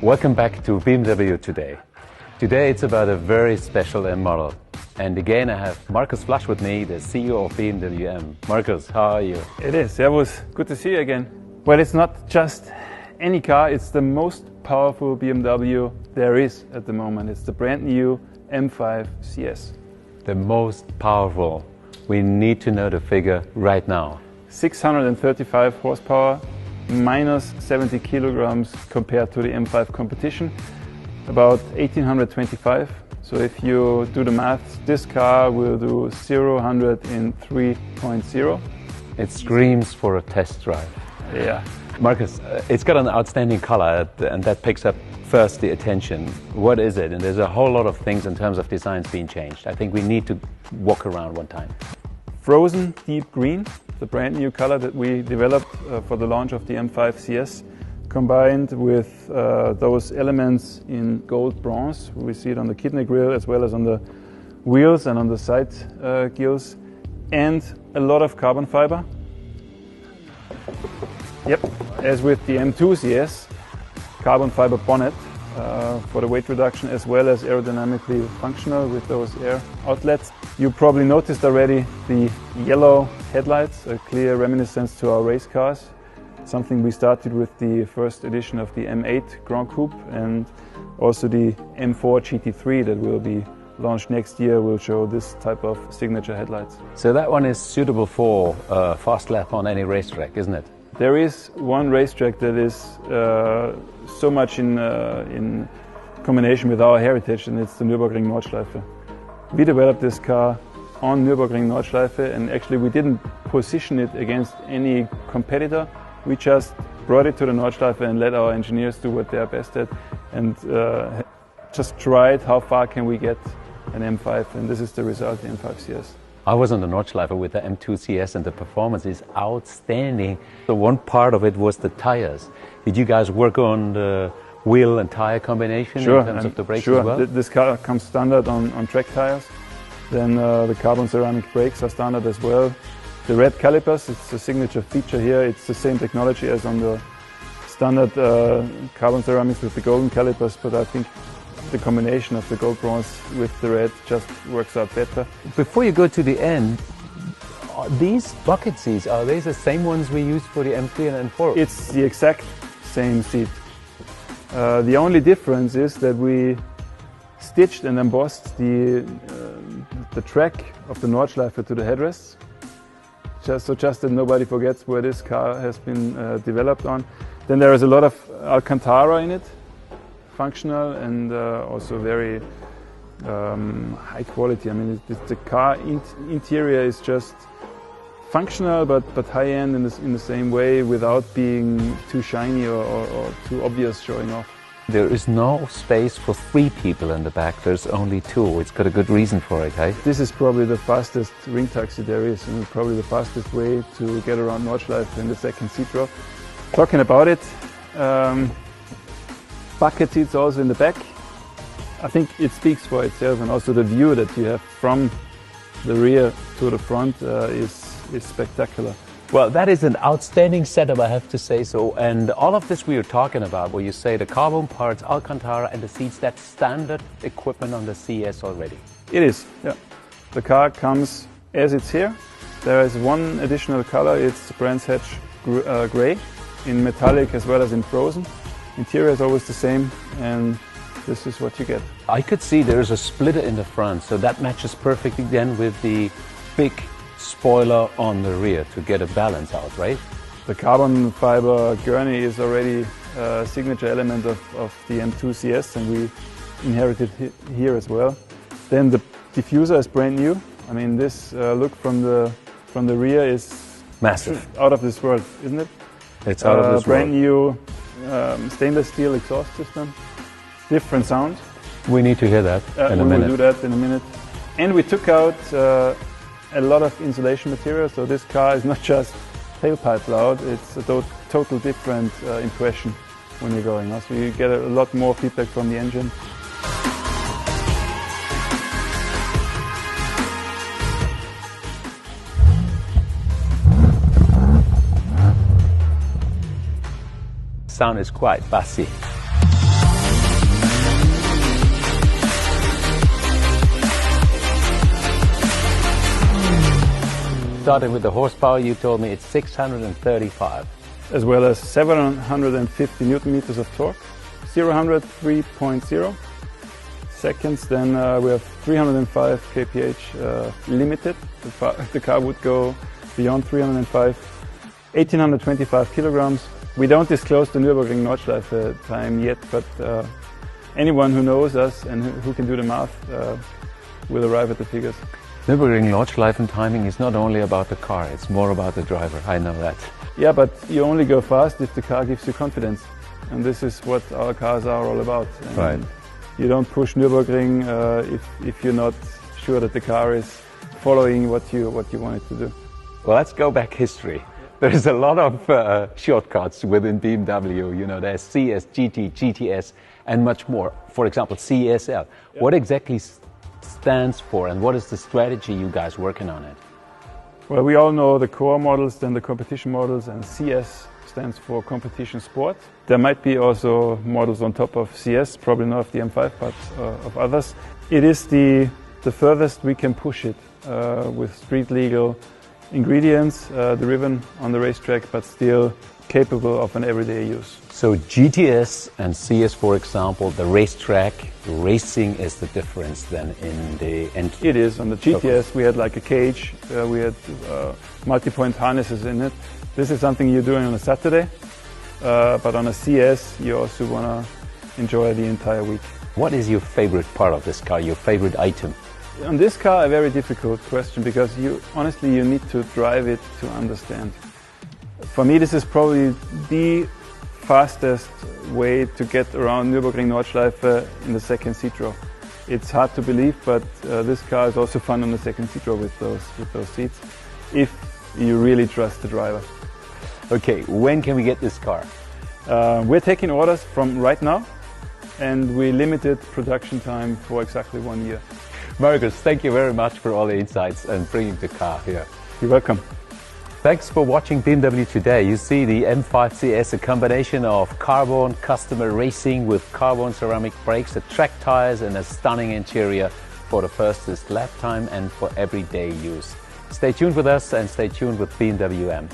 Welcome back to BMW Today. Today it's about a very special M model. And again I have Markus Flasch with me, the CEO of BMW M. Markus, how are you? It is. Servus. Good to see you again. Well, it's not just any car, it's the most powerful BMW there is at the moment. It's the brand new M5 CS. The most powerful. We need to know the figure right now. 635 horsepower, minus 70 kilograms compared to the M5 competition, about 1825. So if you do the math, this car will do 0-100 in 3.0. It screams for a test drive. Yeah. Markus, it's got an outstanding color and that picks up first the attention. What is it? And there's a whole lot of things in terms of designs being changed. I think we need to walk around one time. Frozen deep green, the brand new color that we developed for the launch of the M5 CS, combined with those elements in gold bronze. We see it on the kidney grille as well as on the wheels and on the side gills, and a lot of carbon fiber. Yep, as with the M2 CS, carbon fiber bonnet for the weight reduction, as well as aerodynamically functional with those air outlets. You probably noticed already the yellow headlights, a clear reminiscence to our race cars. Something we started with the first edition of the M8 Grand Coupe, and also the M4 GT3 that will be launched next year will show this type of signature headlights. So that one is suitable for a fast lap on any racetrack, isn't it? There is one racetrack that is so much in combination with our heritage, and it's the Nürburgring Nordschleife. We developed this car on Nürburgring Nordschleife, and actually we didn't position it against any competitor. We just brought it to the Nordschleife and let our engineers do what they are best at, and just tried how far can we get an M5, and this is the result, the M5 CS. I was on the Nordschleife with the M2 CS and the performance is outstanding. So one part of it was the tires. Did you guys work on the wheel and tire combination in terms of the brakes as well? This car comes standard on track tires. Then the carbon ceramic brakes are standard as well. The red calipers, it's a signature feature here. It's the same technology as on the standard carbon ceramics with the golden calipers, but I think the combination of the gold bronze with the red just works out better. Before you go to the end, these bucket seats, are they the same ones we used for the M3 and M4? It's the exact same seat. The only difference is that we stitched and embossed the track of the Nordschleife to the headrests, just that nobody forgets where this car has been developed on. Then there is a lot of Alcantara in it, functional and also very high quality. I mean, the car interior is just functional but high-end in the same way, without being too shiny or too obvious showing off. There is no space for 3 people in the back, there's only 2. It's got a good reason for it, hey? This is probably the fastest ring taxi there is, and probably the fastest way to get around Nordschleife in the second seat row. Talking about it, bucket seats also in the back. I think it speaks for itself, and also the view that you have from the rear to the front is spectacular. Well, that is an outstanding setup, I have to say so. And all of this we are talking about, where you say the carbon parts, Alcantara and the seats, that's standard equipment on the CS already. It is, yeah. The car comes as it's here. There is one additional color, it's Brands Hatch Grey, in metallic as well as in frozen. Interior is always the same, and this is what you get. I could see there's a splitter in the front, so that matches perfectly then with the big spoiler on the rear to get a balance out, right? The carbon fiber gurney is already a signature element of the M2 CS, and we inherited here as well. Then the diffuser is brand new. I mean, this look from the rear is massive, out of this world, isn't it? It's out of this world. Brand new stainless steel exhaust system, different sound. We need to hear that in a minute. We will do that in a minute. And we took out a lot of insulation material, so this car is not just tailpipe loud, it's a total different impression when you're going. Also, you get a lot more feedback from the engine. Sound is quite bassy. Starting with the horsepower, you told me it's 635. As well as 750 Newton meters of torque, 0-100 3.0 seconds. Then we have 305 kph limited. The car would go beyond 305. 1825 kilograms. We don't disclose the Nürburgring Nordschleife time yet, but anyone who knows us and who can do the math will arrive at the figures. Nürburgring Nordschleifen timing is not only about the car, it's more about the driver, I know that. Yeah, but you only go fast if the car gives you confidence. And this is what our cars are all about. And right. You don't push Nürburgring if you're not sure that the car is following what you want it to do. Well, let's go back history. There's a lot of shortcuts within BMW. You know, there's CS, GT, GTS, and much more. For example, CSL. Yeah. What exactly stands for, and what is the strategy you guys working on it? Well, we all know the core models, then the competition models, and CS stands for competition sport. There might be also models on top of CS, probably not of the M5, but of others. It is the furthest we can push it with street legal ingredients, driven on the racetrack, but still capable of an everyday use. So GTS and CS, for example, the racetrack racing is the difference then in the entry? It is. On the GTS we had like a cage, we had multi-point harnesses in it. This is something you're doing on a Saturday, but on a CS you also want to enjoy the entire week. What is your favorite part of this car, your favorite item? On this car, a very difficult question, because honestly you need to drive it to understand. For me, this is probably the fastest way to get around Nürburgring Nordschleife in the second seat row. It's hard to believe, but this car is also fun on the second seat row with those seats, if you really trust the driver. Okay, when can we get this car? We're taking orders from right now, and we limited production time for exactly 1 year. Markus, thank you very much for all the insights and bringing the car here. You're welcome. Thanks for watching BMW Today. You see the M5 CS, a combination of carbon customer racing with carbon ceramic brakes, the track tires, and a stunning interior for the fastest lap time and for everyday use. Stay tuned with us and stay tuned with BMW M.